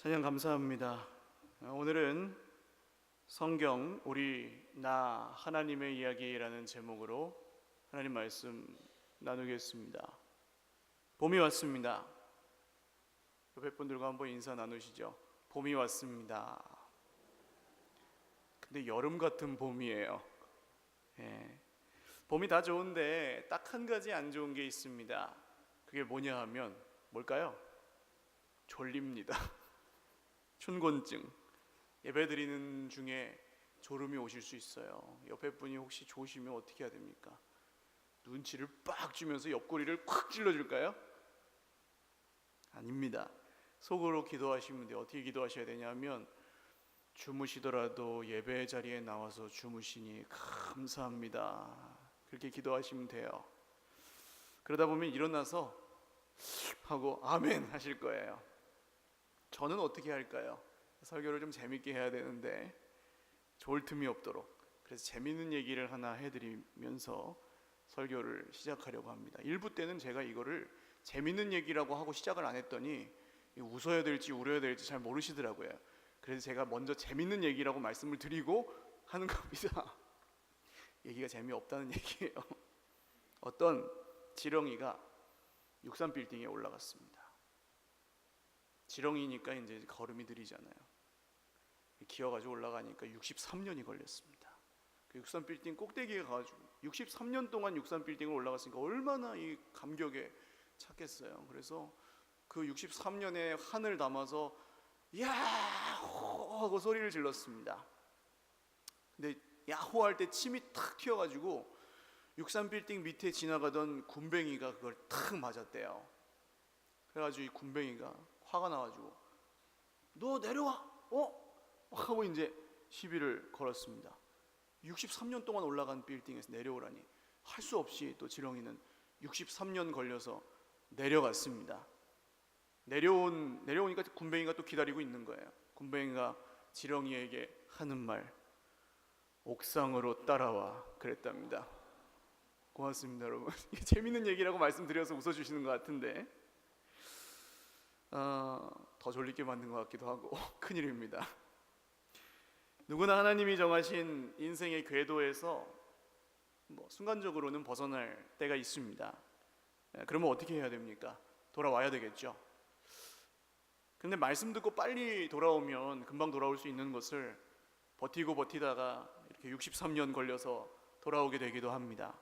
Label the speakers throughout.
Speaker 1: 찬양 감사합니다. 오늘은 성경 우리 나 하나님의 이야기라는 제목으로 하나님 말씀 나누겠습니다. 봄이 왔습니다. 옆에 분들과 한번 인사 나누시죠. 봄이 왔습니다. 근데 여름 같은 봄이에요. 봄이 다 좋은데 딱 한 가지 안 좋은 게 있습니다. 그게 뭐냐 하면 뭘까요? 졸립니다. 춘곤증. 예배드리는 중에 졸음이 오실 수 있어요. 옆에 분이 혹시 좋으시면 어떻게 해야 됩니까? 눈치를 빡 주면서 옆구리를 콱 찔러줄까요? 아닙니다. 속으로 기도하시면 돼요. 어떻게 기도하셔야 되냐면, 주무시더라도 예배 자리에 나와서 주무시니 감사합니다. 그렇게 기도하시면 돼요. 그러다 보면 일어나서 하고 아멘 하실 거예요. 저는 어떻게 할까요? 설교를 좀 재밌게 해야 되는데 좋을 틈이 없도록, 그래서 재밌는 얘기를 하나 해드리면서 설교를 시작하려고 합니다. 1부 때는 제가 이거를 재밌는 얘기라고 하고 시작을 안 했더니 웃어야 될지 울어야 될지 잘 모르시더라고요. 그래서 제가 먼저 재밌는 얘기라고 말씀을 드리고 하는 겁니다. 얘기가 재미없다는 얘기예요. 어떤 지렁이가 63빌딩에 올라갔습니다. 지렁이니까 이제 걸음이 느리잖아요. 기어가지고 올라가니까 63년이 걸렸습니다. 그 63빌딩 꼭대기에 가가지고 63년 동안 63빌딩을 올라갔으니까 얼마나 이 감격에 찼겠어요. 그래서 그 63년의 한을 담아서 야호 하고 소리를 질렀습니다. 근데 야호 할 때 침이 탁 튀어가지고 63빌딩 밑에 지나가던 군뱅이가 그걸 탁 맞았대요. 그래가지고 이 군뱅이가 화가 나가지고 너 내려와! 하고 이제 시비를 걸었습니다. 63년 동안 올라간 빌딩에서 내려오라니. 할 수 없이 또 지렁이는 63년 걸려서 내려갔습니다. 내려오니까 군뱅이가 또 기다리고 있는 거예요. 군뱅이가 지렁이에게 하는 말, 옥상으로 따라와 그랬답니다. 고맙습니다 여러분. 재밌는 얘기라고 말씀드려서 웃어주시는 것 같은데 더 졸리게 만든 것 같기도 하고 큰일입니다. 누구나 하나님이 정하신 인생의 궤도에서 순간적으로는 벗어날 때가 있습니다. 그러면 어떻게 해야 됩니까? 돌아와야 되겠죠. 근데 말씀 듣고 빨리 돌아오면 금방 돌아올 수 있는 것을 버티고 버티다가 이렇게 63년 걸려서 돌아오게 되기도 합니다.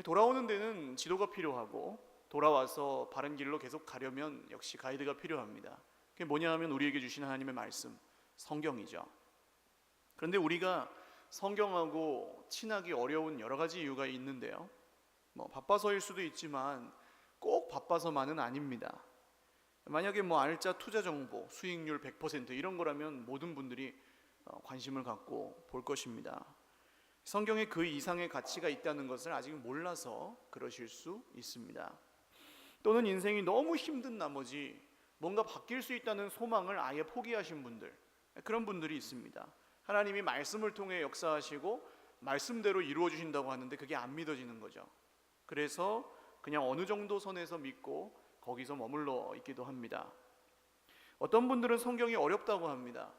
Speaker 1: 돌아오는 데는 지도가 필요하고, 돌아와서 바른 길로 계속 가려면 역시 가이드가 필요합니다. 그게 뭐냐 하면 우리에게 주신 하나님의 말씀, 성경이죠. 그런데 우리가 성경하고 친하기 어려운 여러 가지 이유가 있는데요. 바빠서일 수도 있지만 꼭 바빠서만은 아닙니다. 만약에 알짜 투자 정보, 수익률 100% 이런 거라면 모든 분들이 관심을 갖고 볼 것입니다. 성경에 그 이상의 가치가 있다는 것을 아직 몰라서 그러실 수 있습니다. 또는 인생이 너무 힘든 나머지 뭔가 바뀔 수 있다는 소망을 아예 포기하신 분들, 그런 분들이 있습니다. 하나님이 말씀을 통해 역사하시고 말씀대로 이루어 주신다고 하는데 그게 안 믿어지는 거죠. 그래서 그냥 어느 정도 선에서 믿고 거기서 머물러 있기도 합니다. 어떤 분들은 성경이 어렵다고 합니다.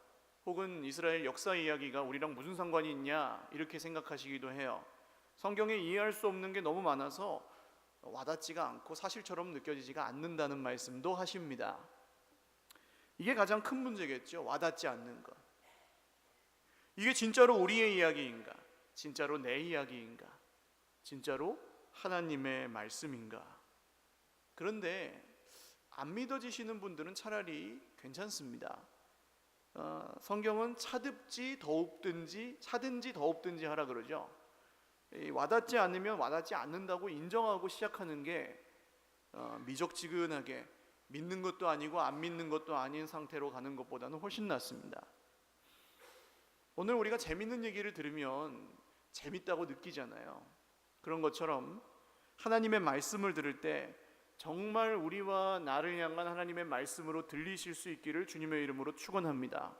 Speaker 1: 혹은 이스라엘 역사 이야기가 우리랑 무슨 상관이 있냐 이렇게 생각하시기도 해요. 성경에 이해할 수 없는 게 너무 많아서 와닿지가 않고 사실처럼 느껴지지가 않는다는 말씀도 하십니다. 이게 가장 큰 문제겠죠. 와닿지 않는 것. 이게 진짜로 우리의 이야기인가? 진짜로 내 이야기인가? 진짜로 하나님의 말씀인가? 그런데 안 믿어지시는 분들은 차라리 괜찮습니다. 성경은 차든지 더웁든지 하라 그러죠. 와닿지 않으면 와닿지 않는다고 인정하고 시작하는 게 미적지근하게 믿는 것도 아니고 안 믿는 것도 아닌 상태로 가는 것보다는 훨씬 낫습니다. 오늘 우리가 재밌는 얘기를 들으면 재밌다고 느끼잖아요. 그런 것처럼 하나님의 말씀을 들을 때 정말 우리와 나를 향한 하나님의 말씀으로 들리실 수 있기를 주님의 이름으로 축원합니다.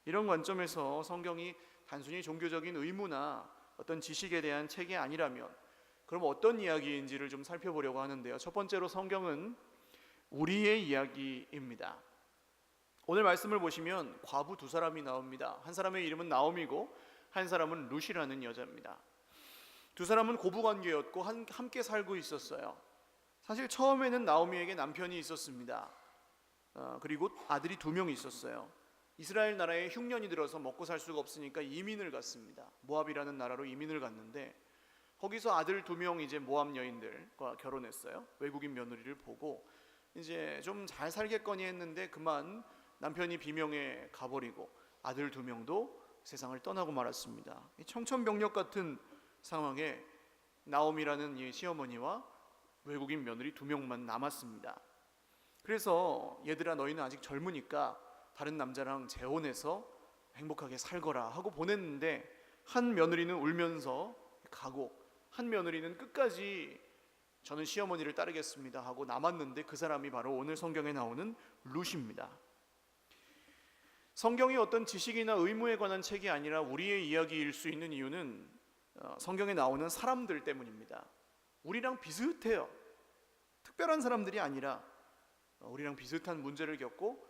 Speaker 1: 이런 관점에서 성경이 단순히 종교적인 의무나 어떤 지식에 대한 책이 아니라면 그럼 어떤 이야기인지를 좀 살펴보려고 하는데요. 첫 번째로 성경은 우리의 이야기입니다. 오늘 말씀을 보시면 과부 두 사람이 나옵니다. 한 사람의 이름은 나옴이고 한 사람은 룻이라는 여자입니다. 두 사람은 고부관계였고 함께 살고 있었어요. 사실 처음에는 나오미에게 남편이 있었습니다. 그리고 아들이 2명 있었어요. 이스라엘 나라에 흉년이 들어서 먹고 살 수가 없으니까 이민을 갔습니다. 모압이라는 나라로 이민을 갔는데 거기서 아들 2명 이제 모압 여인들과 결혼했어요. 외국인 며느리를 보고 이제 좀 잘 살겠거니 했는데 그만 남편이 비명에 가버리고 아들 2명도 세상을 떠나고 말았습니다. 청천벽력 같은 상황에 나옴이라는 이 시어머니와 외국인 며느리 2명만 남았습니다. 그래서 얘들아 너희는 아직 젊으니까 다른 남자랑 재혼해서 행복하게 살거라 하고 보냈는데 한 며느리는 울면서 가고 한 며느리는 끝까지 저는 시어머니를 따르겠습니다 하고 남았는데 그 사람이 바로 오늘 성경에 나오는 룻입니다. 성경이 어떤 지식이나 의무에 관한 책이 아니라 우리의 이야기일 수 있는 이유는 성경에 나오는 사람들 때문입니다. 우리랑 비슷해요. 특별한 사람들이 아니라 우리랑 비슷한 문제를 겪고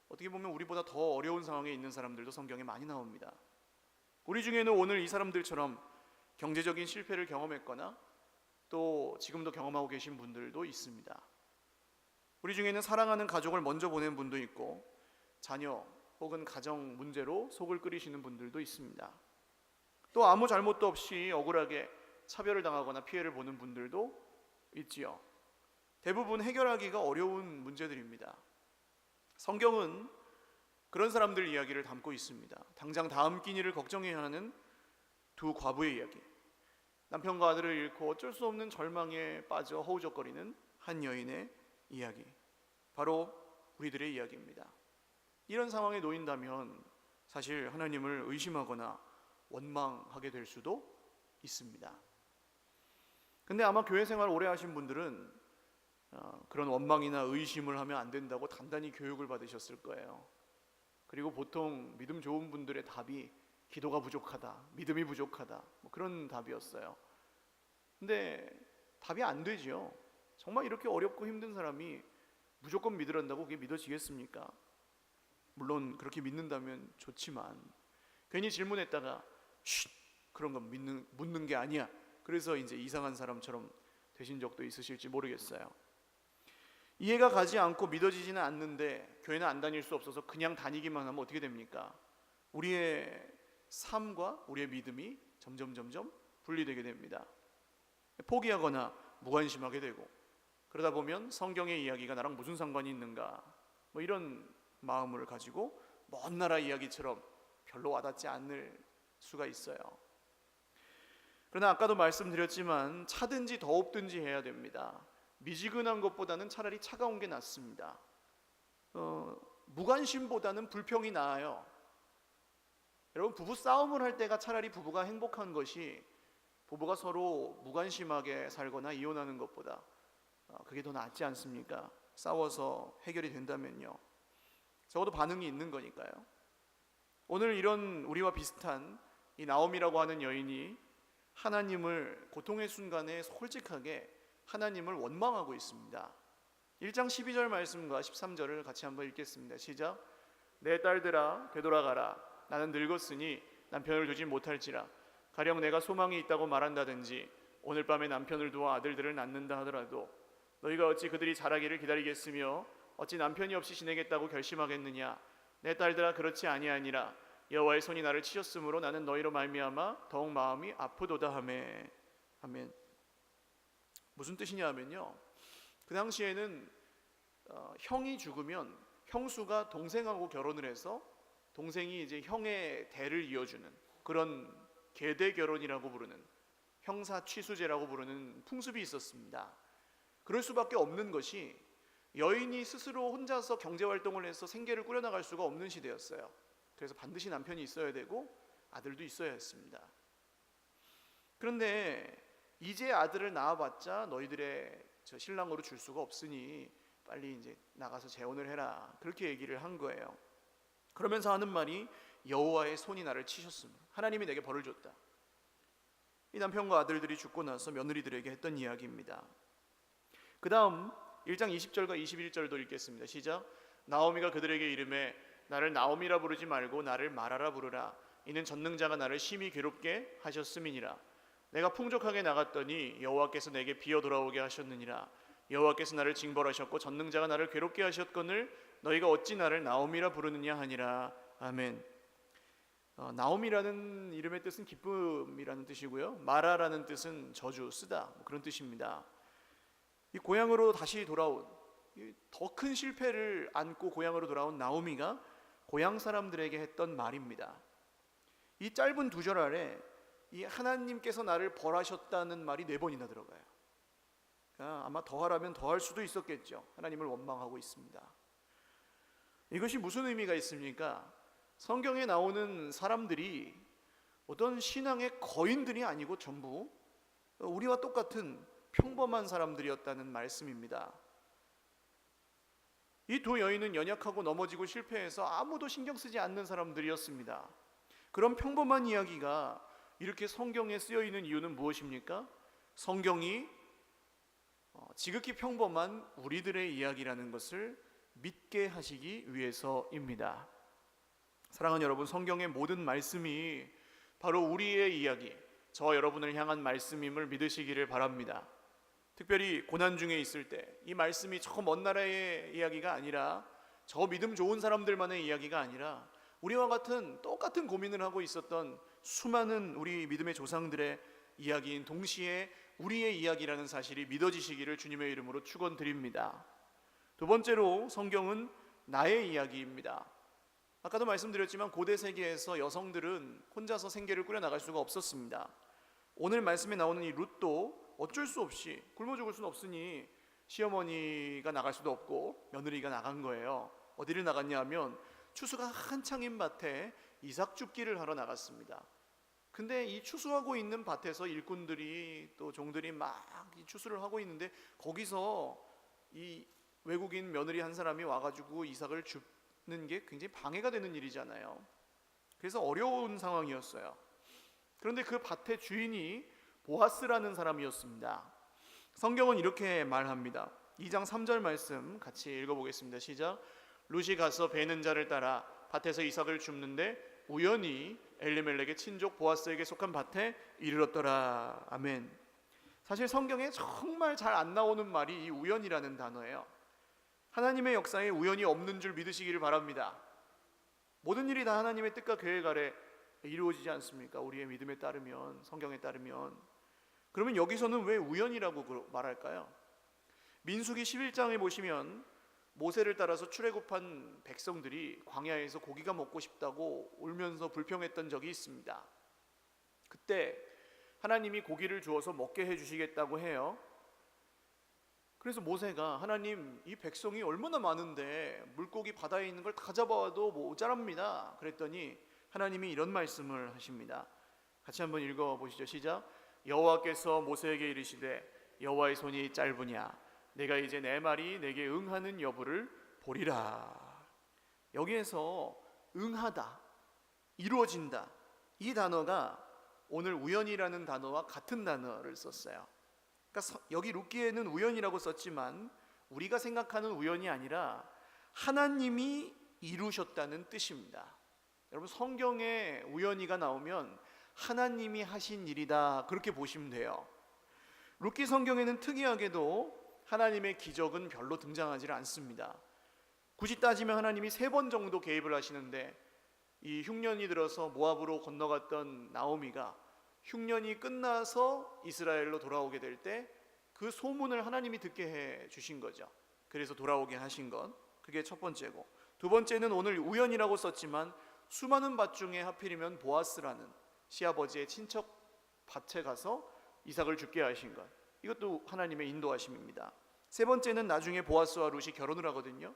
Speaker 1: 어떻게 보면 우리보다 더 어려운 상황에 있는 사람들도 성경에 많이 나옵니다. 우리 중에는 오늘 이 사람들처럼 경제적인 실패를 경험했거나 또 지금도 경험하고 계신 분들도 있습니다. 우리 중에는 사랑하는 가족을 먼저 보낸 분도 있고 자녀 혹은 가정 문제로 속을 끓이시는 분들도 있습니다. 또 아무 잘못도 없이 억울하게 차별을 당하거나 피해를 보는 분들도 있지요. 대부분 해결하기가 어려운 문제들입니다. 성경은 그런 사람들 이야기를 담고 있습니다. 당장 다음 끼니를 걱정해야 하는 두 과부의 이야기, 남편과 아들을 잃고 어쩔 수 없는 절망에 빠져 허우적거리는 한 여인의 이야기, 바로 우리들의 이야기입니다. 이런 상황에 놓인다면 사실 하나님을 의심하거나 원망하게 될 수도 있습니다. 근데 아마 교회 생활 오래 하신 분들은 그런 원망이나 의심을 하면 안 된다고 단단히 교육을 받으셨을 거예요. 그리고 보통 믿음 좋은 분들의 답이 기도가 부족하다, 믿음이 부족하다, 뭐 그런 답이었어요. 근데 답이 안 되지요. 정말 이렇게 어렵고 힘든 사람이 무조건 믿으란다고 그게 믿어지겠습니까? 물론 그렇게 믿는다면 좋지만 괜히 질문했다가 그런 건 묻는 게 아니야, 그래서 이제 이상한 사람처럼 되신 적도 있으실지 모르겠어요. 이해가 가지 않고 믿어지지는 않는데 교회는 안 다닐 수 없어서 그냥 다니기만 하면 어떻게 됩니까? 우리의 삶과 우리의 믿음이 점점 분리되게 됩니다. 포기하거나 무관심하게 되고, 그러다 보면 성경의 이야기가 나랑 무슨 상관이 있는가, 뭐 이런 마음을 가지고 먼 나라 이야기처럼 별로 와닿지 않을 수가 있어요. 그러나 아까도 말씀드렸지만 차든지 더웁든지 해야 됩니다. 미지근한 것보다는 차라리 차가운 게 낫습니다. 무관심보다는 불평이 나아요. 여러분, 부부 싸움을 할 때가 차라리 부부가 행복한 것이, 부부가 서로 무관심하게 살거나 이혼하는 것보다 그게 더 낫지 않습니까? 싸워서 해결이 된다면요. 적어도 반응이 있는 거니까요. 오늘 이런 우리와 비슷한 이 나옴이라고 하는 여인이 하나님을 고통의 순간에 솔직하게 하나님을 원망하고 있습니다. 1장 12절 말씀과 13절을 같이 한번 읽겠습니다. 시작. 내 딸들아 되돌아가라. 나는 늙었으니 남편을 두지 못할지라. 가령 내가 소망이 있다고 말한다든지 오늘 밤에 남편을 두어 아들들을 낳는다 하더라도 너희가 어찌 그들이 자라기를 기다리겠으며 어찌 남편이 없이 지내겠다고 결심하겠느냐. 내 딸들아 그렇지 아니하니라. 여호와의 손이 나를 치셨으므로 나는 너희로 말미암아 더욱 마음이 아프도다 하매. 아멘. 무슨 뜻이냐 하면요, 그 당시에는 형이 죽으면 형수가 동생하고 결혼을 해서 동생이 이제 형의 대를 이어주는 그런 계대 결혼이라고 부르는, 형사 취수제라고 부르는 풍습이 있었습니다. 그럴 수밖에 없는 것이 여인이 스스로 혼자서 경제활동을 해서 생계를 꾸려나갈 수가 없는 시대였어요. 그래서 반드시 남편이 있어야 되고 아들도 있어야 했습니다. 그런데 이제 아들을 낳아봤자 너희들의 저 신랑으로 줄 수가 없으니 빨리 이제 나가서 재혼을 해라, 그렇게 얘기를 한 거예요. 그러면서 하는 말이 여호와의 손이 나를 치셨습니다. 하나님이 내게 벌을 줬다. 이 남편과 아들들이 죽고 나서 며느리들에게 했던 이야기입니다. 그 다음 1장 20절과 21절도 읽겠습니다. 시작. 나오미가 그들에게 이르매 나를 나오미라 부르지 말고 나를 마라라 부르라. 이는 전능자가 나를 심히 괴롭게 하셨음이니라. 내가 풍족하게 나갔더니 여호와께서 내게 비어 돌아오게 하셨느니라. 여호와께서 나를 징벌하셨고 전능자가 나를 괴롭게 하셨거늘 너희가 어찌 나를 나오미라 부르느냐 하니라. 아멘. 나오미라는 이름의 뜻은 기쁨이라는 뜻이고요, 마라라는 뜻은 저주, 쓰다, 그런 뜻입니다. 이 고향으로 다시 돌아온, 더 큰 실패를 안고 고향으로 돌아온 나오미가 고향 사람들에게 했던 말입니다. 이 짧은 두 절 아래 이 하나님께서 나를 벌하셨다는 말이 4번이나 들어가요. 그러니까 아마 더하라면 더할 수도 있었겠죠. 하나님을 원망하고 있습니다. 이것이 무슨 의미가 있습니까? 성경에 나오는 사람들이 어떤 신앙의 거인들이 아니고 전부 우리와 똑같은 평범한 사람들이었다는 말씀입니다. 이 두 여인은 연약하고 넘어지고 실패해서 아무도 신경 쓰지 않는 사람들이었습니다. 그런 평범한 이야기가 이렇게 성경에 쓰여 있는 이유는 무엇입니까? 성경이 지극히 평범한 우리들의 이야기라는 것을 믿게 하시기 위해서입니다. 사랑하는 여러분, 성경의 모든 말씀이 바로 우리의 이야기, 저와 여러분을 향한 말씀임을 믿으시기를 바랍니다. 특별히 고난 중에 있을 때 이 말씀이 저 먼 나라의 이야기가 아니라, 저 믿음 좋은 사람들만의 이야기가 아니라 우리와 같은 똑같은 고민을 하고 있었던 수많은 우리 믿음의 조상들의 이야기인 동시에 우리의 이야기라는 사실이 믿어지시기를 주님의 이름으로 축원드립니다. 두 번째로, 성경은 나의 이야기입니다. 아까도 말씀드렸지만 고대 세계에서 여성들은 혼자서 생계를 꾸려나갈 수가 없었습니다. 오늘 말씀에 나오는 이 룻도 어쩔 수 없이 굶어 죽을 수는 없으니 시어머니가 나갈 수도 없고 며느리가 나간 거예요. 어디를 나갔냐 하면 추수가 한창인 밭에 이삭 줍기를 하러 나갔습니다. 근데 이 추수하고 있는 밭에서 일꾼들이 또 종들이 막 이 추수를 하고 있는데 거기서 이 외국인 며느리 한 사람이 와가지고 이삭을 줍는 게 굉장히 방해가 되는 일이잖아요. 그래서 어려운 상황이었어요. 그런데 그 밭의 주인이 보아스라는 사람이었습니다. 성경은 이렇게 말합니다. 2장 3절 말씀 같이 읽어보겠습니다. 시작. 룻이 가서 베는 자를 따라 밭에서 이삭을 줍는데 우연히 엘리멜렉의 친족 보아스에게 속한 밭에 이르렀더라. 아멘. 사실 성경에 정말 잘 안 나오는 말이 이 우연이라는 단어예요. 하나님의 역사에 우연이 없는 줄 믿으시기를 바랍니다. 모든 일이 다 하나님의 뜻과 계획 아래 이루어지지 않습니까? 우리의 믿음에 따르면, 성경에 따르면. 그러면 여기서는 왜 우연이라고 말할까요? 민수기 11장에 보시면 모세를 따라서 출애굽한 백성들이 광야에서 고기가 먹고 싶다고 울면서 불평했던 적이 있습니다. 그때 하나님이 고기를 주어서 먹게 해주시겠다고 해요. 그래서 모세가 하나님, 이 백성이 얼마나 많은데 물고기 바다에 있는 걸 다 잡아와도 모자랍니다. 그랬더니 하나님이 이런 말씀을 하십니다. 같이 한번 읽어보시죠. 시작. 여호와께서 모세에게 이르시되 여호와의 손이 짧으냐 내가 이제 내 말이 내게 응하는 여부를 보리라. 여기에서 응하다, 이루어진다, 이 단어가 오늘 우연이라는 단어와 같은 단어를 썼어요. 그러니까 여기 룻기에는 우연이라고 썼지만 우리가 생각하는 우연이 아니라 하나님이 이루셨다는 뜻입니다. 여러분, 성경에 우연이가 나오면 하나님이 하신 일이다, 그렇게 보시면 돼요. 룻기 성경에는 특이하게도 하나님의 기적은 별로 등장하지 않습니다. 굳이 따지면 하나님이 3번 정도 개입을 하시는데, 이 흉년이 들어서 모압으로 건너갔던 나오미가 흉년이 끝나서 이스라엘로 돌아오게 될 때 그 소문을 하나님이 듣게 해 주신 거죠. 그래서 돌아오게 하신 것, 그게 첫 번째고, 두 번째는 오늘 우연이라고 썼지만 수많은 밭 중에 하필이면 보아스라는 시아버지의 친척 밭에 가서 이삭을 죽게 하신 것, 이것도 하나님의 인도하심입니다. 세 번째는 나중에 보아스와 룻이 결혼을 하거든요.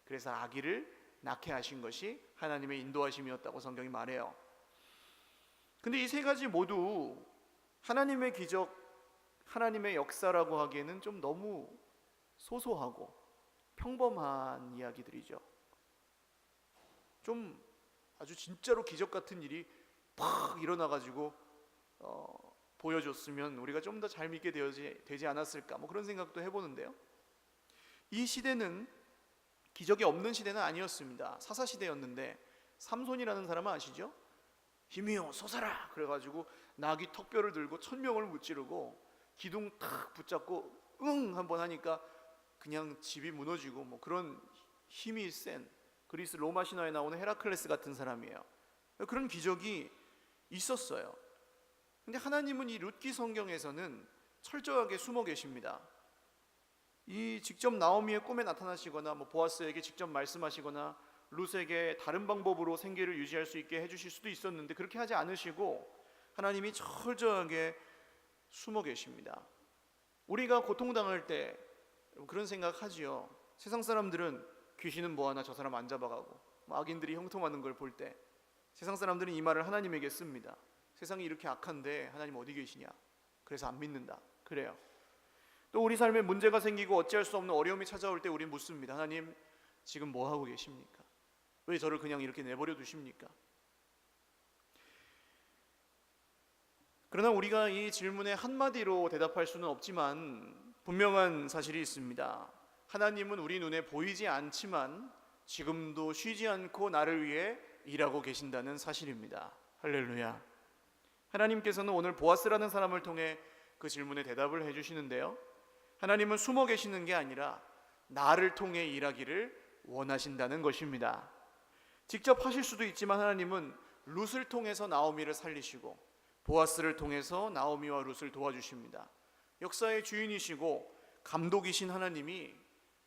Speaker 1: 그래서 아기를 낳게 하신 것이 하나님의 인도하심이었다고 성경이 말해요. 근데 이 3가지 모두 하나님의 기적, 하나님의 역사라고 하기에는 좀 너무 소소하고 평범한 이야기들이죠. 좀 아주 진짜로 기적 같은 일이 팍 일어나가지고 보여줬으면 우리가 좀 더 잘 믿게 되지 않았을까, 그런 생각도 해보는데요. 이 시대는 기적이 없는 시대는 아니었습니다. 사사시대였는데 삼손이라는 사람은 아시죠? 힘이여 솟아라 그래가지고 나귀 턱뼈를 들고 1000명을 무찌르고 기둥 탁 붙잡고 응 한번 하니까 그냥 집이 무너지고 뭐 그런 힘이 센 그리스 로마 신화에 나오는 헤라클레스 같은 사람이에요. 그런 기적이 있었어요. 근데 하나님은 이 룻기 성경에서는 철저하게 숨어 계십니다. 이 직접 나오미의 꿈에 나타나시거나 뭐 보아스에게 직접 말씀하시거나 룻에게 다른 방법으로 생계를 유지할 수 있게 해주실 수도 있었는데 그렇게 하지 않으시고 하나님이 철저하게 숨어 계십니다. 우리가 고통당할 때 그런 생각하지요. 세상 사람들은 귀신은 뭐하나 저 사람 안 잡아가고 악인들이 형통하는 걸 볼 때 세상 사람들은 이 말을 하나님에게 씁니다. 세상이 이렇게 악한데 하나님 어디 계시냐? 그래서 안 믿는다. 그래요. 또 우리 삶에 문제가 생기고 어찌할 수 없는 어려움이 찾아올 때 우린 묻습니다. 하나님 지금 뭐 하고 계십니까? 왜 저를 그냥 이렇게 내버려 두십니까? 그러나 우리가 이 질문에 한마디로 대답할 수는 없지만 분명한 사실이 있습니다. 하나님은 우리 눈에 보이지 않지만 지금도 쉬지 않고 나를 위해 일하고 계신다는 사실입니다. 할렐루야. 하나님께서는 오늘 보아스라는 사람을 통해 그 질문에 대답을 해주시는데요, 하나님은 숨어 계시는 게 아니라 나를 통해 일하기를 원하신다는 것입니다. 직접 하실 수도 있지만 하나님은 룻을 통해서 나오미를 살리시고 보아스를 통해서 나오미와 룻을 도와주십니다. 역사의 주인이시고 감독이신 하나님이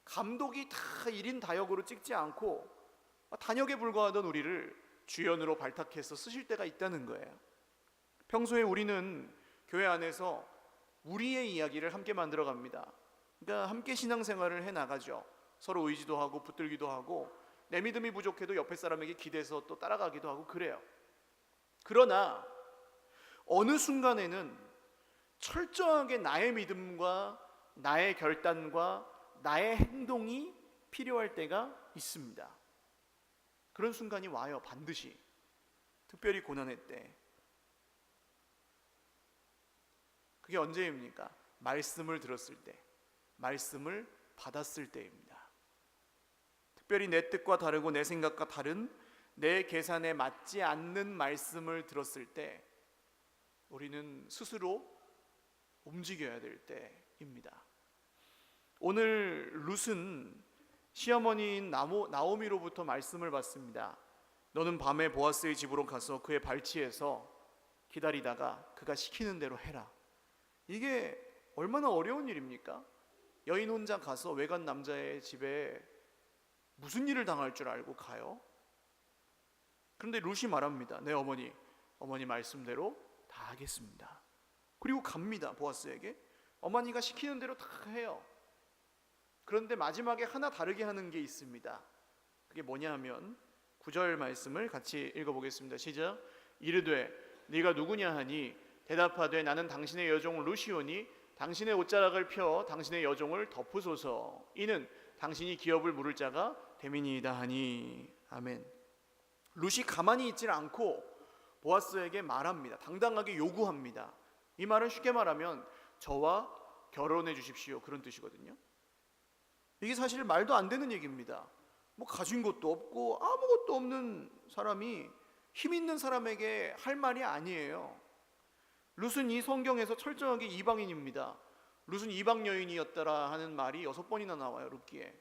Speaker 1: 감독이 다 1인 다역으로 찍지 않고 단역에 불과하던 우리를 주연으로 발탁해서 쓰실 때가 있다는 거예요. 평소에 우리는 교회 안에서 우리의 이야기를 함께 만들어 갑니다. 그러니까 함께 신앙생활을 해나가죠. 서로 의지도 하고 붙들기도 하고 내 믿음이 부족해도 옆에 사람에게 기대서 또 따라가기도 하고 그래요. 그러나 어느 순간에는 철저하게 나의 믿음과 나의 결단과 나의 행동이 필요할 때가 있습니다. 그런 순간이 와요. 반드시. 특별히 고난의 때. 그게 언제입니까? 말씀을 들었을 때, 말씀을 받았을 때입니다. 특별히 내 뜻과 다르고 내 생각과 다른 내 계산에 맞지 않는 말씀을 들었을 때 우리는 스스로 움직여야 될 때입니다. 오늘 룻은 시어머니인 나오미로부터 말씀을 받습니다. 너는 밤에 보아스의 집으로 가서 그의 발치에서 기다리다가 그가 시키는 대로 해라. 이게 얼마나 어려운 일입니까? 여인 혼자 가서 외간 남자의 집에 무슨 일을 당할 줄 알고 가요? 그런데 룻이 말합니다. 네 어머니 말씀대로 다 하겠습니다. 그리고 갑니다. 보아스에게. 어머니가 시키는 대로 다 해요. 그런데 마지막에 하나 다르게 하는 게 있습니다. 그게 뭐냐 하면 9절 말씀을 같이 읽어보겠습니다. 시작. 이르되 네가 누구냐 하니 대답하되 나는 당신의 여종 룻이오니 당신의 옷자락을 펴 당신의 여종을 덮으소서. 이는 당신이 기업을 물을 자가 됨이니이다 하니. 아멘. 룻이 가만히 있질 않고 보아스에게 말합니다. 당당하게 요구합니다. 이 말은 쉽게 말하면 저와 결혼해 주십시오 그런 뜻이거든요. 이게 사실 말도 안 되는 얘기입니다. 뭐 가진 것도 없고 아무것도 없는 사람이 힘 있는 사람에게 할 말이 아니에요. 룻은 이 성경에서 철저하게 이방인입니다. 룻은 이방 여인이었더라 하는 말이 6번이나 나와요. 룻기에.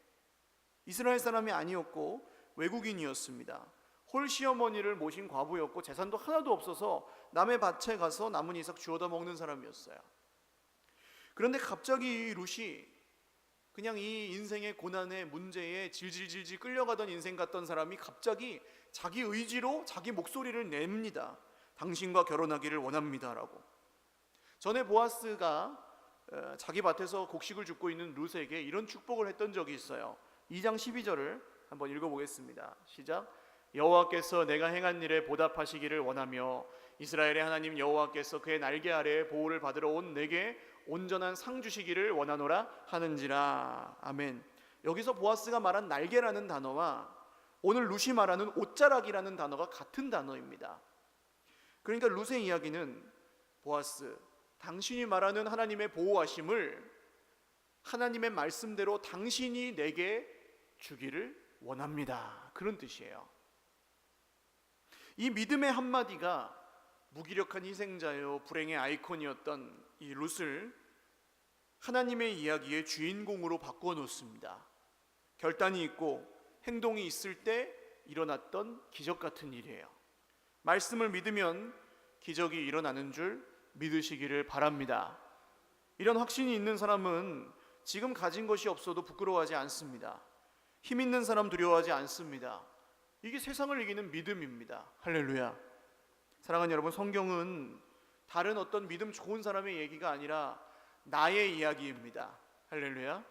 Speaker 1: 이스라엘 사람이 아니었고 외국인이었습니다. 홀 시어머니를 모신 과부였고 재산도 하나도 없어서 남의 밭에 가서 남은 이삭 주워다 먹는 사람이었어요. 그런데 갑자기 이 룻이 그냥 이 인생의 고난의 문제에 질질질질 끌려가던 인생 같던 사람이 갑자기 자기 의지로 자기 목소리를 냅니다. 당신과 결혼하기를 원합니다라고. 전에 보아스가 자기 밭에서 곡식을 줍고 있는 룻에게 이런 축복을 했던 적이 있어요. 2장 12절을 한번 읽어보겠습니다. 시작. 여호와께서 내가 행한 일에 보답하시기를 원하며 이스라엘의 하나님 여호와께서 그의 날개 아래에 보호를 받으러 온 내게 온전한 상 주시기를 원하노라 하는지라. 아멘. 여기서 보아스가 말한 날개라는 단어와 오늘 룻이 말하는 옷자락이라는 단어가 같은 단어입니다. 그러니까 룻의 이야기는 보아스, 당신이 말하는 하나님의 보호하심을 하나님의 말씀대로 당신이 내게 주기를 원합니다. 그런 뜻이에요. 이 믿음의 한마디가 무기력한 희생자요 불행의 아이콘이었던 이 룻을 하나님의 이야기의 주인공으로 바꾸어 놓습니다. 결단이 있고 행동이 있을 때 일어났던 기적 같은 일이에요. 말씀을 믿으면 기적이 일어나는 줄 믿으시기를 바랍니다. 이런 확신이 있는 사람은 지금 가진 것이 없어도 부끄러워하지 않습니다. 힘 있는 사람 두려워하지 않습니다. 이게 세상을 이기는 믿음입니다. 할렐루야. 사랑하는 여러분, 성경은 다른 어떤 믿음 좋은 사람의 얘기가 아니라 나의 이야기입니다. 할렐루야.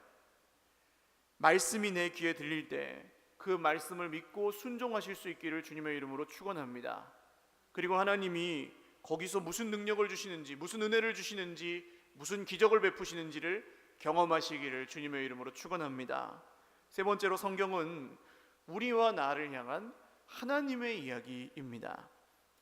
Speaker 1: 말씀이 내 귀에 들릴 때 그 말씀을 믿고 순종하실 수 있기를 주님의 이름으로 축원합니다. 그리고 하나님이 거기서 무슨 능력을 주시는지, 무슨 은혜를 주시는지, 무슨 기적을 베푸시는지를 경험하시기를 주님의 이름으로 축원합니다. 세 번째로, 성경은 우리와 나를 향한 하나님의 이야기입니다.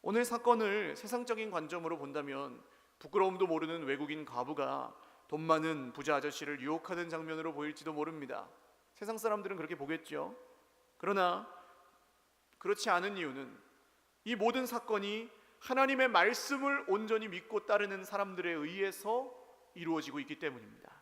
Speaker 1: 오늘 사건을 세상적인 관점으로 본다면 부끄러움도 모르는 외국인 과부가 돈 많은 부자 아저씨를 유혹하는 장면으로 보일지도 모릅니다. 세상 사람들은 그렇게 보겠죠. 그러나 그렇지 않은 이유는 이 모든 사건이 하나님의 말씀을 온전히 믿고 따르는 사람들에 의해서 이루어지고 있기 때문입니다.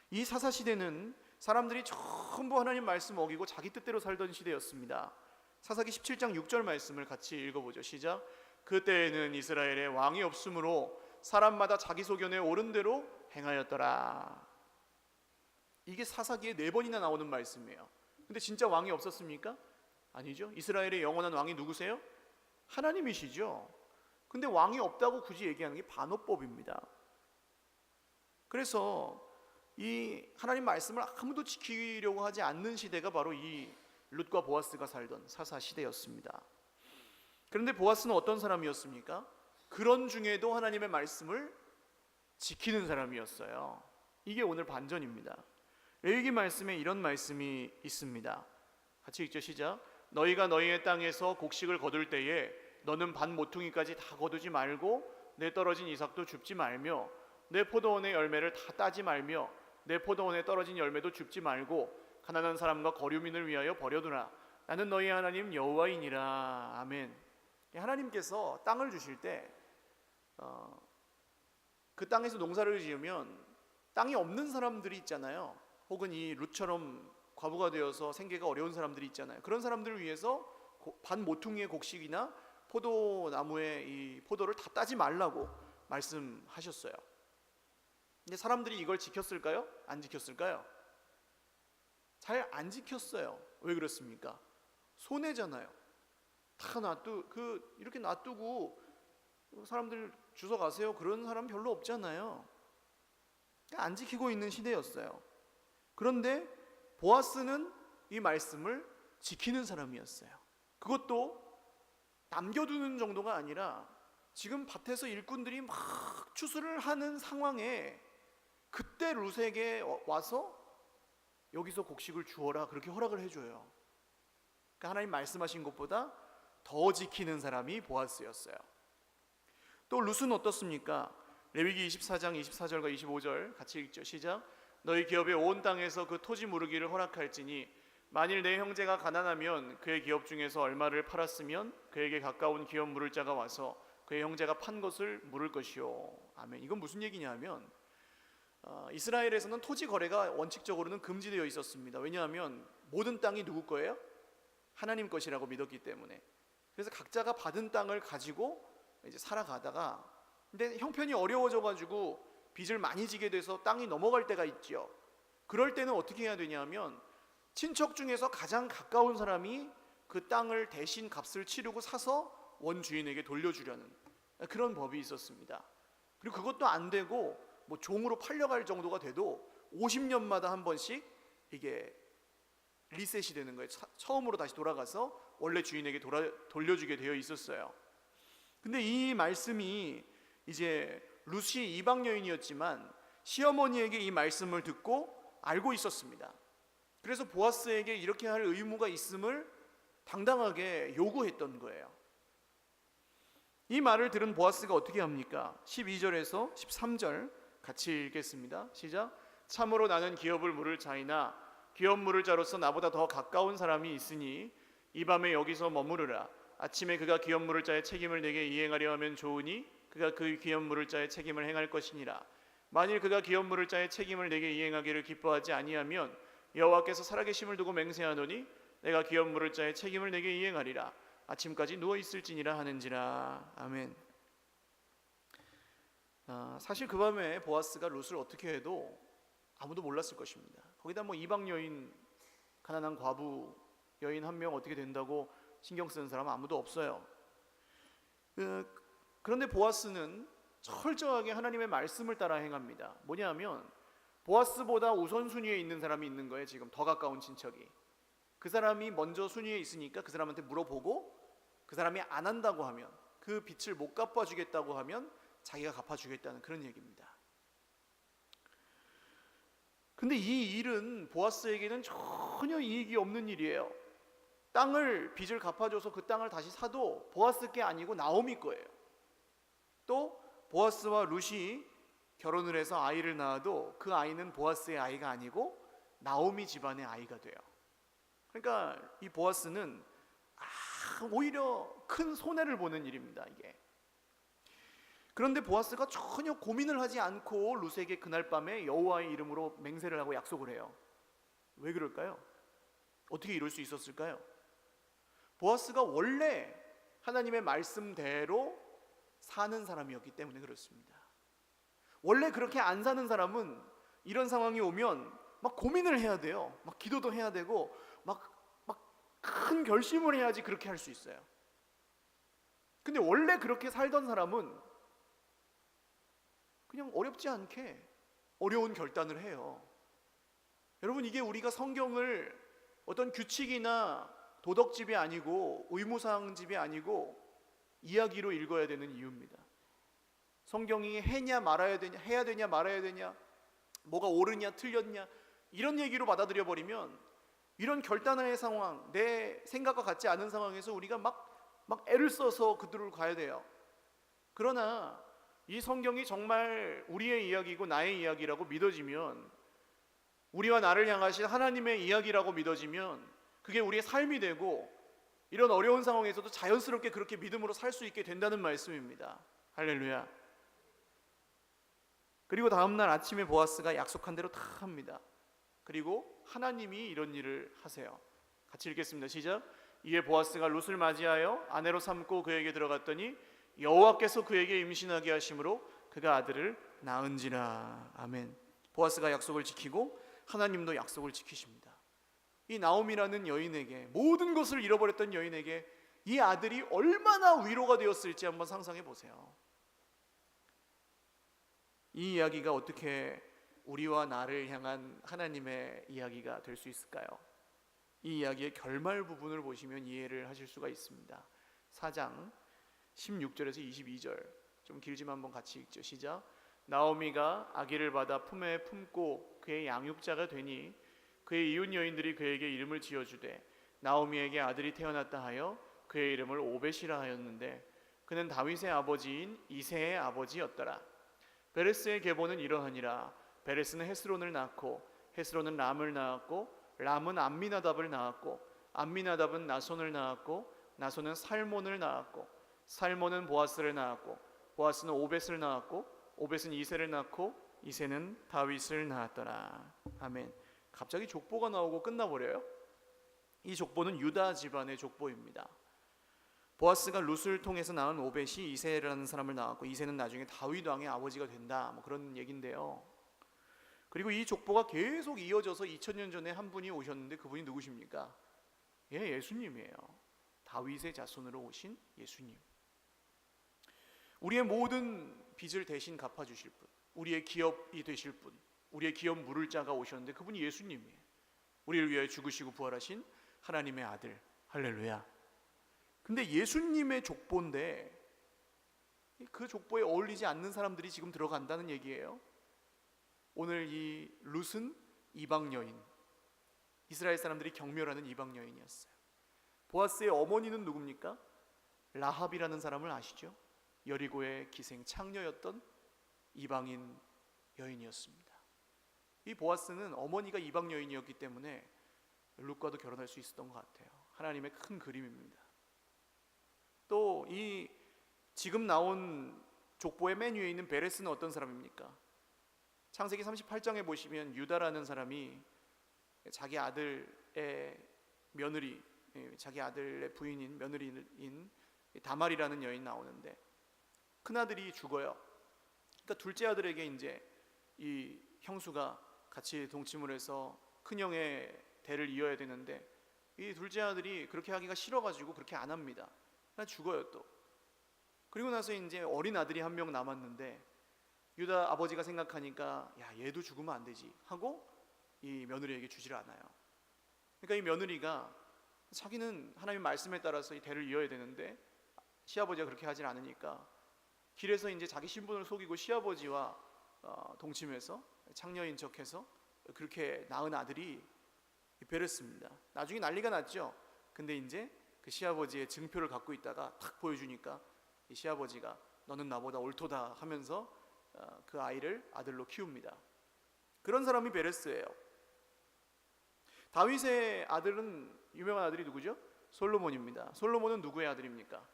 Speaker 1: 이 사사시대는 사람들이 전부 하나님 말씀 어기고 자기 뜻대로 살던 시대였습니다. 사사기 17장 6절 말씀을 같이 읽어보죠. 시작. 그때에는 이스라엘에 왕이 없으므로 사람마다 자기 소견에 옳은 대로 행하였더라. 이게 사사기에 4번이나 나오는 말씀이에요. 근데 진짜 왕이 없었습니까? 아니죠. 이스라엘의 영원한 왕이 누구세요? 하나님이시죠. 근데 왕이 없다고 굳이 얘기하는 게 반어법입니다. 그래서 이 하나님 말씀을 아무도 지키려고 하지 않는 시대가 바로 이 룻과 보아스가 살던 사사 시대였습니다. 그런데 보아스는 어떤 사람이었습니까? 그런 중에도 하나님의 말씀을 지키는 사람이었어요. 이게 오늘 반전입니다. 레위기 말씀에 이런 말씀이 있습니다. 같이 읽죠. 시작. 너희가 너희의 땅에서 곡식을 거둘 때에 너는 반 모퉁이까지 다 거두지 말고 내 떨어진 이삭도 줍지 말며 내 포도원의 열매를 다 따지 말며 내 포도원에 떨어진 열매도 줍지 말고 가난한 사람과 거류민을 위하여 버려두라. 나는 너희 하나님 여호와이니라. 아멘. 하나님께서 땅을 주실 때 그 땅에서 농사를 지으면 땅이 없는 사람들이 있잖아요. 혹은 이 룻처럼 과부가 되어서 생계가 어려운 사람들이 있잖아요. 그런 사람들을 위해서 반 모퉁이의 곡식이나 포도나무의 이 포도를 다 따지 말라고 말씀하셨어요. 근데 사람들이 이걸 지켰을까요? 안 지켰을까요? 잘 안 지켰어요. 왜 그렇습니까? 손해잖아요. 다 이렇게 놔두고 사람들 주워 가세요. 그런 사람 별로 없잖아요. 안 지키고 있는 시대였어요. 그런데 보아스는 이 말씀을 지키는 사람이었어요. 그것도 남겨두는 정도가 아니라 지금 밭에서 일꾼들이 막 추수를 하는 상황에 그때 룻에게 와서 여기서 곡식을 주어라 그렇게 허락을 해줘요. 그러니까 하나님 말씀하신 것보다 더 지키는 사람이 보아스였어요. 또 룻은 어떻습니까? 레위기 24장 24절과 25절 같이 읽죠. 시작. 너희 기업의 온 땅에서 그 토지 무르기를 허락할지니 만일 내 형제가 가난하면 그의 기업 중에서 얼마를 팔았으면 그에게 가까운 기업 물을 자가 와서 그의 형제가 판 것을 물을 것이요. 아멘. 이건 무슨 얘기냐면 이스라엘에서는 토지 거래가 원칙적으로는 금지되어 있었습니다. 왜냐하면 모든 땅이 누구 거예요? 하나님 것이라고 믿었기 때문에. 그래서 각자가 받은 땅을 가지고 이제 살아가다가 근데 형편이 어려워져 가지고 빚을 많이 지게 돼서 땅이 넘어갈 때가 있죠. 그럴 때는 어떻게 해야 되냐면 친척 중에서 가장 가까운 사람이 그 땅을 대신 값을 치르고 사서 원주인에게 돌려주려는 그런 법이 있었습니다. 그리고 그것도 안 되고 뭐 종으로 팔려갈 정도가 돼도 50년마다 한 번씩 이게 리셋이 되는 거예요. 처음으로 다시 돌아가서 원래 주인에게 돌려주게 되어 있었어요. 근데 이 말씀이 이제 룻이 이방 여인이었지만 시어머니에게 이 말씀을 듣고 알고 있었습니다. 그래서 보아스에게 이렇게 할 의무가 있음을 당당하게 요구했던 거예요. 이 말을 들은 보아스가 어떻게 합니까? 12절에서 13절 같이 읽겠습니다. 시작. 참으로 나는 기업을 물을 자이나 기업 물을 자로서 나보다 더 가까운 사람이 있으니 이 밤에 여기서 머무르라. 아침에 그가 기업 물을 자의 책임을 내게 이행하려 하면 좋으니 그가 그 기업 물을 자의 책임을 행할 것이니라. 만일 그가 기업 물을 자의 책임을 내게 이행하기를 기뻐하지 아니하면 여호와께서 살아계심을 두고 맹세하노니 내가 기업 물을 자의 책임을 내게 이행하리라. 아침까지 누워 있을지니라 하는지라. 아멘. 사실 그 밤에 보아스가 룻을 어떻게 해도 아무도 몰랐을 것입니다. 거기다 뭐 이방 여인, 가난한 과부 여인 한 명 어떻게 된다고 신경 쓰는 사람은 아무도 없어요. 그런데 보아스는 철저하게 하나님의 말씀을 따라 행합니다. 뭐냐면 보아스보다 우선순위에 있는 사람이 있는 거예요. 지금 더 가까운 친척이. 그 사람이 먼저 순위에 있으니까 그 사람한테 물어보고 그 사람이 안 한다고 하면, 그 빚을 못 갚아주겠다고 하면 자기가 갚아주겠다는 그런 얘기입니다. 근데 이 일은 보아스에게는 전혀 이익이 없는 일이에요. 빚을 갚아줘서 그 땅을 다시 사도 보아스 게 아니고 나오미 거예요. 또 보아스와 룻이 결혼을 해서 아이를 낳아도 그 아이는 보아스의 아이가 아니고 나오미 집안의 아이가 돼요. 그러니까 이 보아스는 오히려 큰 손해를 보는 일입니다, 이게. 그런데 보아스가 전혀 고민을 하지 않고 룻에게 그날 밤에 여호와의 이름으로 맹세를 하고 약속을 해요. 왜 그럴까요? 어떻게 이럴 수 있었을까요? 보아스가 원래 하나님의 말씀대로 사는 사람이었기 때문에 그렇습니다. 원래 그렇게 안 사는 사람은 이런 상황이 오면 막 고민을 해야 돼요. 막 기도도 해야 되고 막 큰 결심을 해야지 그렇게 할 수 있어요. 근데 원래 그렇게 살던 사람은 그냥 어렵지 않게 어려운 결단을 해요. 여러분, 이게 우리가 성경을 어떤 규칙이나 도덕집이 아니고 의무사항집이 아니고 이야기로 읽어야 되는 이유입니다. 성경이 해냐 말아야 되냐, 해야 되냐 말아야 되냐, 뭐가 옳으냐 틀렸냐 이런 얘기로 받아들여 버리면 이런 결단의 상황, 내 생각과 같지 않은 상황에서 우리가 막 애를 써서 그들을 가야 돼요. 그러나 이 성경이 정말 우리의 이야기고 나의 이야기라고 믿어지면, 우리와 나를 향하신 하나님의 이야기라고 믿어지면 그게 우리의 삶이 되고 이런 어려운 상황에서도 자연스럽게 그렇게 믿음으로 살 수 있게 된다는 말씀입니다. 할렐루야. 그리고 다음날 아침에 보아스가 약속한 대로 다 합니다. 그리고 하나님이 이런 일을 하세요. 같이 읽겠습니다. 시작. 이에 보아스가 룻을 맞이하여 아내로 삼고 그에게 들어갔더니 여호와께서 그에게 임신하게 하심으로 그가 아들을 낳은지라. 아멘. 보아스가 약속을 지키고 하나님도 약속을 지키십니다. 이 나오미라는 여인에게, 모든 것을 잃어버렸던 여인에게 이 아들이 얼마나 위로가 되었을지 한번 상상해 보세요. 이 이야기가 어떻게 우리와 나를 향한 하나님의 이야기가 될 수 있을까요? 이 이야기의 결말 부분을 보시면 이해를 하실 수가 있습니다. 4장 16절에서 22절, 좀 길지만 한번 같이 읽죠. 시작. 나오미가 아기를 받아 품에 품고 그의 양육자가 되니 그의 이웃 여인들이 그에게 이름을 지어주되 나오미에게 아들이 태어났다 하여 그의 이름을 오벳이라 하였는데 그는 다윗의 아버지인 이새의 아버지였더라. 베레스의 계보는 이러하니라. 베레스는 헤스론을 낳고 헤스론은 람을 낳았고 람은 암미나답을 낳았고 암미나답은 나손을 낳았고 나손은 살몬을 낳았고 살몬은 보아스를 낳았고 보아스는 오벳을 낳았고 오벳은 이새를 낳고 이새는 다윗을 낳았더라. 아멘. 갑자기 족보가 나오고 끝나버려요. 이 족보는 유다 집안의 족보입니다. 보아스가 룻을 통해서 낳은 오벳이 이새라는 사람을 낳았고 이새는 나중에 다윗 왕의 아버지가 된다, 뭐 그런 얘긴데요. 그리고 이 족보가 계속 이어져서 2000년 전에 한 분이 오셨는데 그분이 누구십니까? 예수님이에요. 다윗의 자손으로 오신 예수님. 우리의 모든 빚을 대신 갚아주실 분, 우리의 기업이 되실 분, 우리의 기업 물을 자가 오셨는데 그분이 예수님이에요. 우리를 위하여 죽으시고 부활하신 하나님의 아들. 할렐루야. 근데 예수님의 족보인데 그 족보에 어울리지 않는 사람들이 지금 들어간다는 얘기예요. 오늘 이 룻은 이방 여인, 이스라엘 사람들이 경멸하는 이방 여인이었어요. 보아스의 어머니는 누굽니까? 라합이라는 사람을 아시죠? 여리고의 기생 창녀였던 이방인 여인이었습니다. 이 보아스는 어머니가 이방 여인이었기 때문에 룻과도 결혼할 수 있었던 것 같아요. 하나님의 큰 그림입니다. 또 이 지금 나온 족보의 맨 위에 있는 베레스는 어떤 사람입니까? 창세기 38장에 보시면 유다라는 사람이 자기 아들의 며느리, 자기 아들의 부인인 며느리인 다말이라는 여인 나오는데 큰 아들이 죽어요. 그러니까 둘째 아들에게 이제 이 형수가 같이 동침을 해서 큰 형의 대를 이어야 되는데 이 둘째 아들이 그렇게 하기가 싫어가지고 그렇게 안 합니다. 그냥 죽어요 또. 그리고 나서 이제 어린 아들이 한 명 남았는데 유다 아버지가 생각하니까 야 얘도 죽으면 안 되지 하고 이 며느리에게 주질 않아요. 그러니까 이 며느리가 자기는 하나님의 말씀에 따라서 이 대를 이어야 되는데 시아버지가 그렇게 하질 않으니까 길에서 이제 자기 신분을 속이고 시아버지와 동침해서 창녀인 척해서 그렇게 낳은 아들이 베레스입니다. 나중에 난리가 났죠. 근데 이제 그 시아버지의 증표를 갖고 있다가 탁 보여주니까 이 시아버지가 너는 나보다 옳도다 하면서 그 아이를 아들로 키웁니다. 그런 사람이 베레스예요. 다윗의 아들은 유명한 아들이 누구죠? 솔로몬입니다. 솔로몬은 누구의 아들입니까?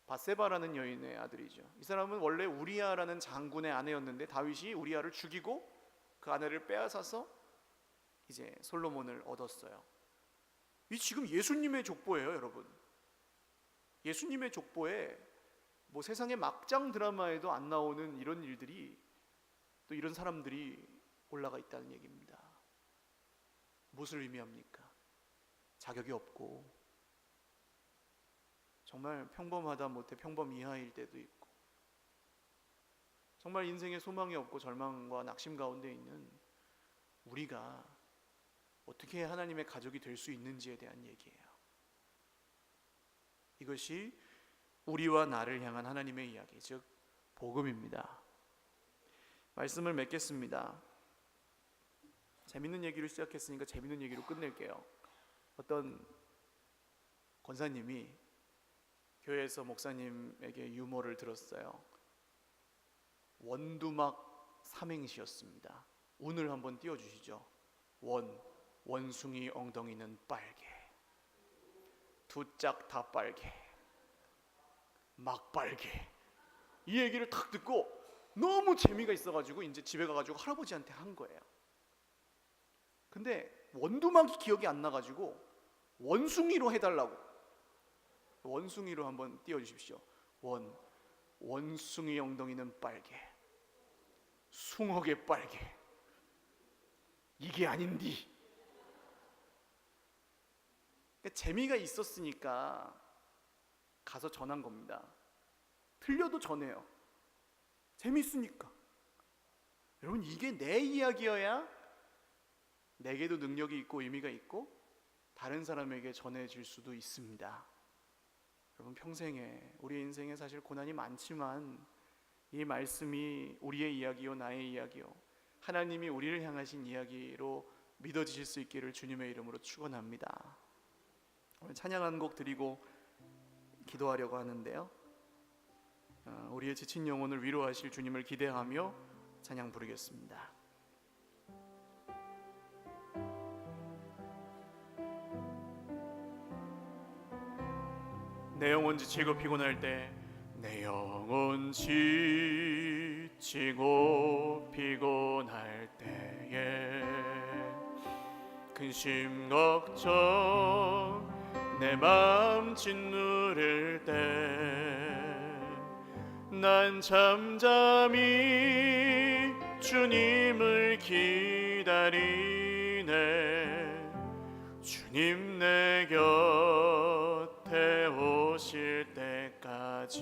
Speaker 1: 바세바라는 여인의 아들이죠. 이 사람은 원래 우리아라는 장군의 아내였는데 다윗이 우리아를 죽이고 그 아내를 빼앗아서 이제 솔로몬을 얻었어요. 이 지금 예수님의 족보예요, 여러분. 예수님의 족보에 뭐 세상의 막장 드라마에도 안 나오는 이런 일들이 또 이런 사람들이 올라가 있다는 얘기입니다. 무엇을 의미합니까? 자격이 없고 정말 평범하다 못해 평범 이하일 때도 있고 정말 인생에 소망이 없고 절망과 낙심 가운데 있는 우리가 어떻게 하나님의 가족이 될 수 있는지에 대한 얘기예요. 이것이 우리와 나를 향한 하나님의 이야기, 즉 복음입니다. 말씀을 맺겠습니다. 재밌는 얘기를 시작했으니까 재밌는 얘기로 끝낼게요. 어떤 권사님이 교회에서 목사님에게 유머를 들었어요. 원두막 삼행시였습니다. 운을 한번 띄워주시죠. 원숭이 엉덩이는 빨개, 두 짝 다 빨개, 막 빨개. 이 얘기를 탁 듣고 너무 재미가 있어가지고 이제 집에 가가지고 할아버지한테 한 거예요. 근데 원두막이 기억이 안 나가지고 원숭이로 해달라고. 원숭이로 한번 띄워주십시오. 원숭이 엉덩이는 빨개, 숭어게 빨개. 이게 아닌디. 그러니까 재미가 있었으니까 가서 전한 겁니다. 틀려도 전해요. 재밌으니까. 여러분, 이게 내 이야기여야 내게도 능력이 있고 의미가 있고 다른 사람에게 전해질 수도 있습니다. 여러분, 평생에 우리의 인생에 사실 고난이 많지만 이 말씀이 우리의 이야기요 나의 이야기요 하나님이 우리를 향하신 이야기로 믿어지실 수 있기를 주님의 이름으로 축원합니다. 오늘 찬양 한 곡 드리고 기도하려고 하는데요, 우리의 지친 영혼을 위로하실 주님을 기대하며 찬양 부르겠습니다. 내 영혼 지치고 피곤할 때, 내 영혼 지치고 피곤할 때에 근심 걱정 내 맘 짓누를 때 난 잠잠히 주님을 기다리네. 주님 내 곁에 오실 때까지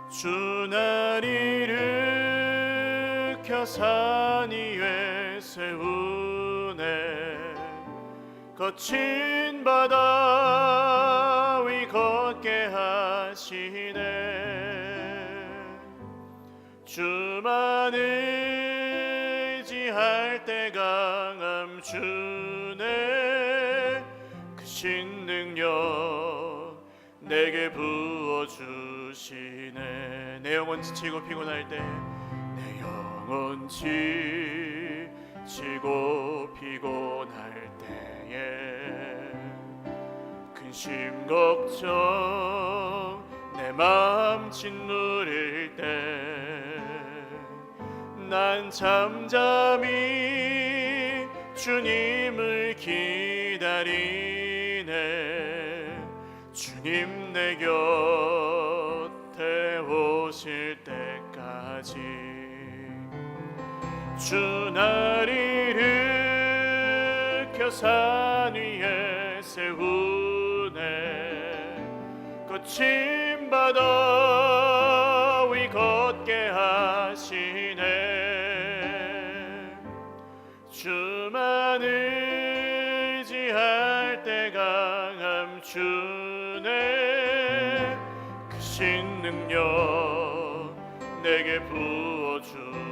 Speaker 1: 주 날 일으켜 산 위에 세우네. 거친 바다 위 걷게 하시네. 주만 의지할 때 강함 주네. 크신 능력 내게 부어주시네. 내 영혼 지치고 피곤할 때, 내 영혼 영원치 지고 피곤할 때에 근심 걱정 내 맘 짓누를 때 난 잠잠히 주님을 기다리네. 주님 내 곁에 오실 때까지 주 날 일으켜 산 위에 세우네. 거친 바다 위 걷게 하시네. 주만 의지할 때 강함 주네. 크신 능력 내게 부어주시네.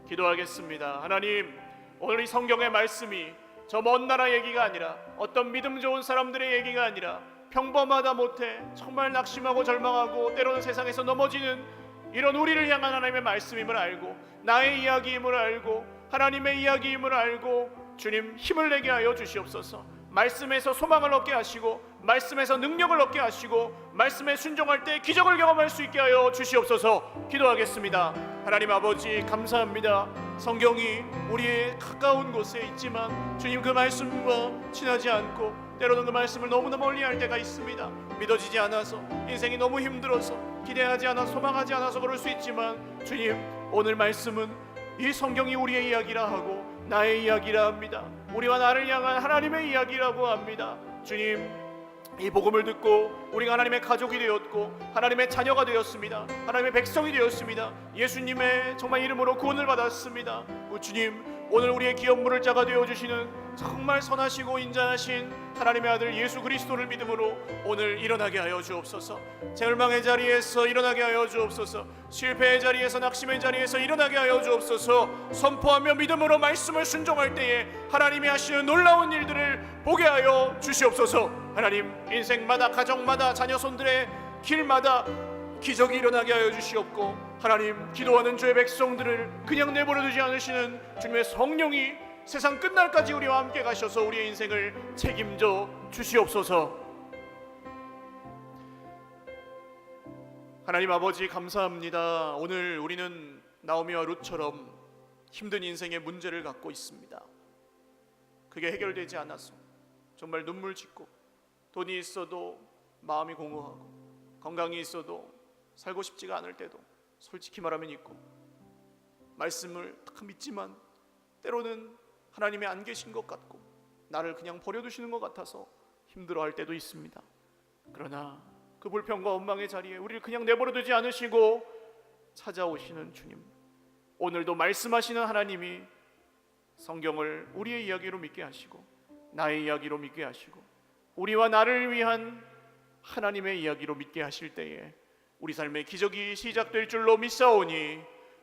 Speaker 1: 기도하겠습니다. 하나님, 오늘 이 성경의 말씀이 저 먼 나라 얘기가 아니라, 어떤 믿음 좋은 사람들의 얘기가 아니라, 평범하다 못해 정말 낙심하고 절망하고 때로는 세상에서 넘어지는 이런 우리를 향한 하나님의 말씀임을 알고, 나의 이야기임을 알고, 하나님의 이야기임을 알고, 주님 힘을 내게 하여 주시옵소서. 말씀에서 소망을 얻게 하시고, 말씀에서 능력을 얻게 하시고, 말씀에 순종할 때 기적을 경험할 수 있게 하여 주시옵소서. 기도하겠습니다. 하나님 아버지, 감사합니다. 성경이 우리의 가까운 곳에 있지만 주님 그 말씀과 친하지 않고, 때로는 그 말씀을 너무나 멀리할 때가 있습니다. 믿어지지 않아서, 인생이 너무 힘들어서, 기대하지 않아 소망하지 않아서 그럴 수 있지만, 주님 오늘 말씀은 이 성경이 우리의 이야기라 하고 나의 이야기라 합니다. 우리와 나를 향한 하나님의 이야기라고 합니다. 주님, 이 복음을 듣고 우리가 하나님의 가족이 되었고 하나님의 자녀가 되었습니다. 하나님의 백성이 되었습니다. 예수님의 정말 이름으로 구원을 받았습니다. 주님, 오늘 우리의 기업물을 자가 되어주시는 정말 선하시고 인자하신 하나님의 아들 예수 그리스도를 믿음으로 오늘 일어나게 하여 주옵소서. 절망의 자리에서 일어나게 하여 주옵소서. 실패의 자리에서, 낙심의 자리에서 일어나게 하여 주옵소서. 선포하며 믿음으로 말씀을 순종할 때에 하나님이 하시는 놀라운 일들을 보게 하여 주시옵소서. 하나님, 인생마다, 가정마다, 자녀 손들의 길마다 기적이 일어나게 하여 주시옵고, 하나님, 기도하는 주의 백성들을 그냥 내버려 두지 않으시는 주님의 성령이 세상 끝날까지 우리와 함께 가셔서 우리의 인생을 책임져 주시옵소서. 하나님 아버지, 감사합니다. 오늘 우리는 나오미와 룻처럼 힘든 인생의 문제를 갖고 있습니다. 그게 해결되지 않아서 정말 눈물 짓고, 돈이 있어도 마음이 공허하고, 건강이 있어도 살고 싶지가 않을 때도 솔직히 말하면 있고, 말씀을 딱 믿지만 때로는 하나님이 안 계신 것 같고 나를 그냥 버려두시는 것 같아서 힘들어할 때도 있습니다. 그러나 그 불평과 원망의 자리에 우리를 그냥 내버려두지 않으시고 찾아오시는 주님, 오늘도 말씀하시는 하나님이 성경을 우리의 이야기로 믿게 하시고 나의 이야기로 믿게 하시고 우리와 나를 위한 하나님의 이야기로 믿게 하실 때에 우리 삶의 기적이 시작될 줄로 믿사오니,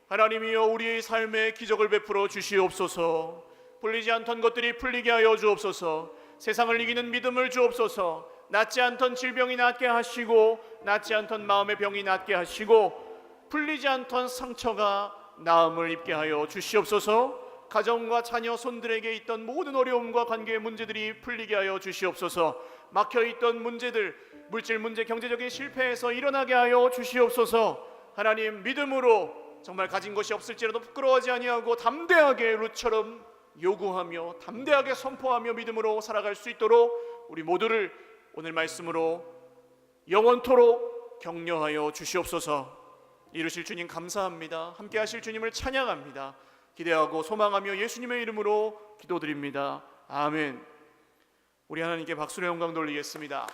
Speaker 1: 하나님이여 우리의 삶에 기적을 베풀어 주시옵소서. 풀리지 않던 것들이 풀리게 하여 주옵소서. 세상을 이기는 믿음을 주옵소서. 낫지 않던 질병이 낫게 하시고, 낫지 않던 마음의 병이 낫게 하시고, 풀리지 않던 상처가 나음을 입게 하여 주시옵소서. 가정과 자녀 손들에게 있던 모든 어려움과 관계의 문제들이 풀리게 하여 주시옵소서. 막혀있던 문제들, 물질 문제, 경제적인 실패에서 일어나게 하여 주시옵소서. 하나님, 믿음으로 정말 가진 것이 없을지라도 부끄러워하지 아니하고 담대하게 룻처럼 요구하며 담대하게 선포하며 믿음으로 살아갈 수 있도록 우리 모두를 오늘 말씀으로 영원토록 격려하여 주시옵소서. 이루실 주님 감사합니다. 함께 하실 주님을 찬양합니다. 기대하고 소망하며 예수님의 이름으로 기도드립니다. 아멘. 우리 하나님께 박수로 영광 돌리겠습니다.